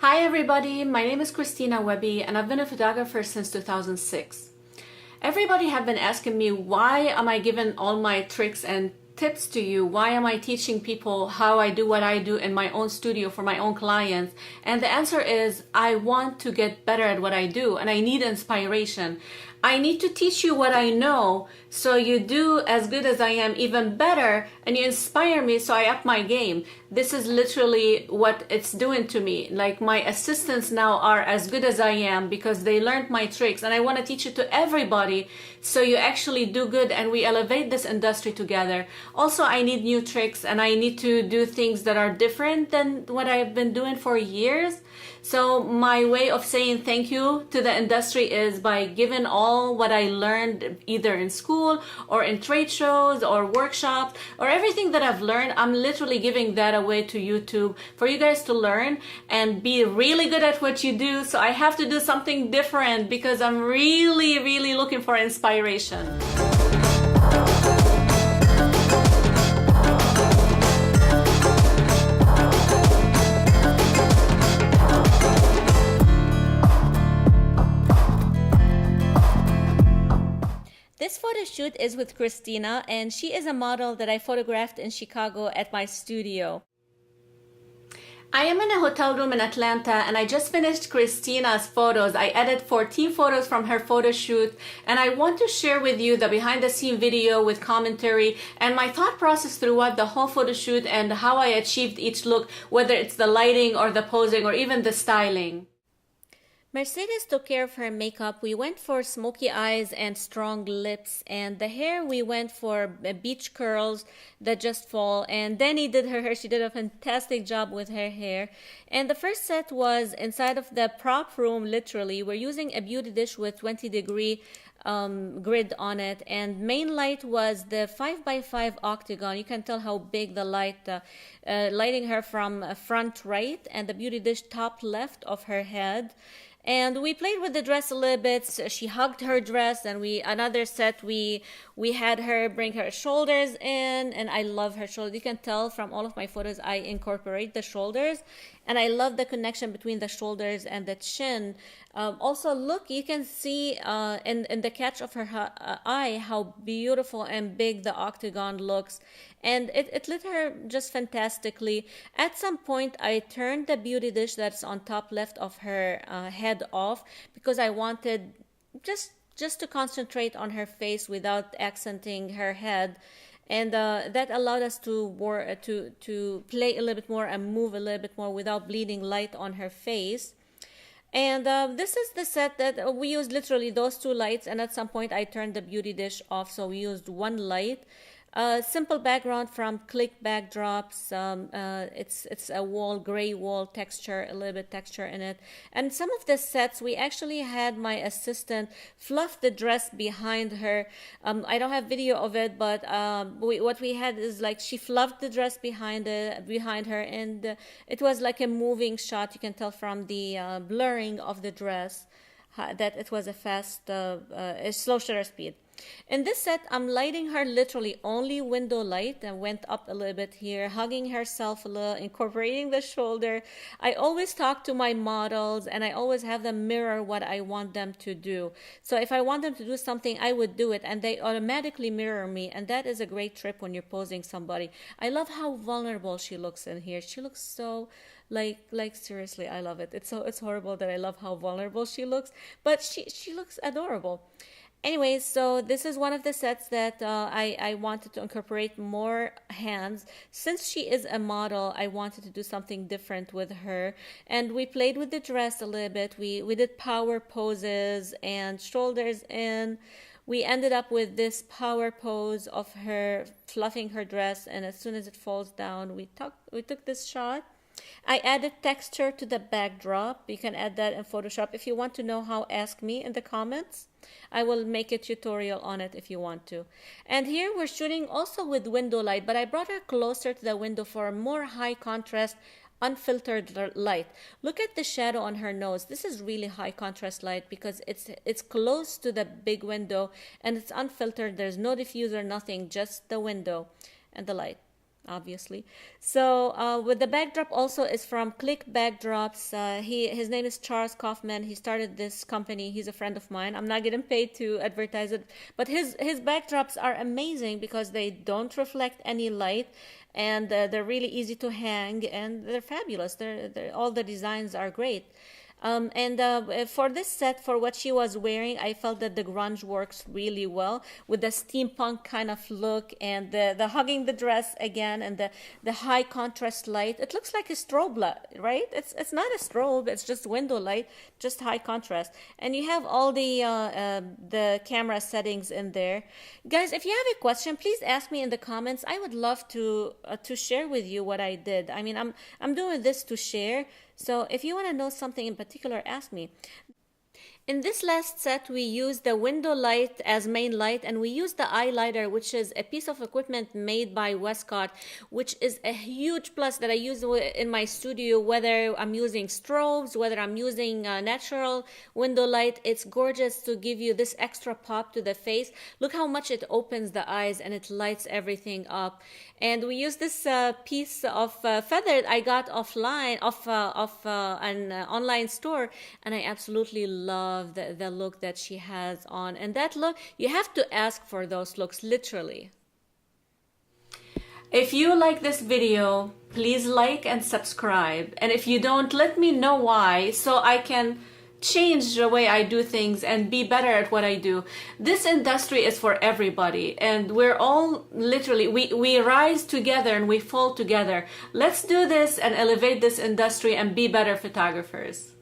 Hi everybody, my name is Christina Webby and I've been a photographer since 2006. Everybody have been asking me, why am I giving all my tricks and tips to you? Why am I teaching people how I do what I do in my own studio for my own clients? And the answer is, I want to get better at what I do and I need inspiration. I need to teach you what I know so you do as good as I am, even better, and you inspire me so I up my game. This is literally what it's doing to me. Like, my assistants now are as good as I am because they learned my tricks, and I want to teach it to everybody so you actually do good and we elevate this industry together. Also, I need new tricks and I need to do things that are different than what I've been doing for years. So my way of saying thank you to the industry is by giving all what I learned either in school or in trade shows or workshops, or everything that I've learned. I'm literally giving that away to YouTube for you guys to learn and be really good at what you do. So I have to do something different because I'm really looking for inspiration. This photo shoot is with Christina, and she is a model that I photographed in Chicago at my studio. I am in a hotel room in Atlanta and I just finished Christina's photos. I edited 14 photos from her photo shoot, and I want to share with you the behind the scene video with commentary and my thought process throughout the whole photo shoot and how I achieved each look, whether it's the lighting or the posing or even the styling. Mercedes took care of her makeup. We went for smoky eyes and strong lips, and the hair we went for beach curls that just fall, and Danny did her hair. She did a fantastic job with her hair. And the first set was inside of the prop room. Literally, we're using a beauty dish with 20-degree grid on it, and main light was the 5x5 Octagon. You can tell how big the light, lighting her from front right and the beauty dish top left of her head. And we played with the dress a little bit. So she hugged her dress, and another set we had her bring her shoulders in, and I love her shoulders. You can tell from all of my photos I incorporate the shoulders, and I love the connection between the shoulders and the chin. Also, look, you can see in the catch of her eye how beautiful and big the Octagon looks, and it lit her just fantastically. At some point, I turned the beauty dish that's on top left of her head off because I wanted just to concentrate on her face without accenting her head. And that allowed us to play a little bit more and move a little bit more without bleeding light on her face. And this is the set that we used, literally those two lights, and at some point I turned the beauty dish off, so we used one light. Simple background from Click backdrops. It's a gray wall texture, a little bit texture in it. And some of the sets, we actually had my assistant fluff the dress behind her. I don't have video of it, but what we had is, like, she fluffed the dress behind her, and it was like a moving shot. You can tell from the blurring of the dress that it was a fast, slow shutter speed. In this set, I'm lighting her literally only window light, and went up a little bit here, hugging herself a little, incorporating the shoulder. I always talk to my models and I always have them mirror what I want them to do. So if I want them to do something, I would do it, and they automatically mirror me, and that is a great trip when you're posing somebody. I love how vulnerable she looks in here. She looks so like seriously, I love it. It's horrible that I love how vulnerable she looks, but she looks adorable. Anyways, so this is one of the sets that I wanted to incorporate more hands. Since she is a model, I wanted to do something different with her. And we played with the dress a little bit. We did power poses and shoulders in. We ended up with this power pose of her fluffing her dress, and as soon as it falls down, we took this shot. I added texture to the backdrop. You can add that in Photoshop. If you want to know how, ask me in the comments. I will make a tutorial on it if you want to. And here we're shooting also with window light, but I brought her closer to the window for a more high contrast, unfiltered light. Look at the shadow on her nose. This is really high contrast light because it's close to the big window and it's unfiltered. There's no diffuser, nothing, just the window and the light. obviously. So with the backdrop also is from Click Backdrops. His name is Charles Kaufman. He started this company. He's a friend of mine. I'm not getting paid to advertise it, but his backdrops are amazing because they don't reflect any light, and they're really easy to hang, and they're fabulous. All the designs are great. And for this set, for what she was wearing, I felt that the grunge works really well with the steampunk kind of look, and the hugging the dress again, and the high contrast light. It looks like a strobe light, right? It's not a strobe, it's just window light, just high contrast. And you have all the camera settings in there. Guys, if you have a question, please ask me in the comments. I would love to share with you what I did. I mean, I'm doing this to share. So if you want to know something in particular, ask me. In this last set, we used the window light as main light, and we used the Eyelighter, which is a piece of equipment made by Westcott, which is a huge plus that I use in my studio, whether I'm using strobes, whether I'm using natural window light. It's gorgeous to give you this extra pop to the face. Look how much it opens the eyes and it lights everything up. And we use this piece of feather I got offline, off an online store, and I absolutely love the look that she has on. And that look, you have to ask for those looks, literally. If you like this video, please like and subscribe. And if you don't, let me know why, so I can change the way I do things and be better at what I do. This industry is for everybody, and we're all literally, we rise together and we fall together. Let's do this and elevate this industry and be better photographers.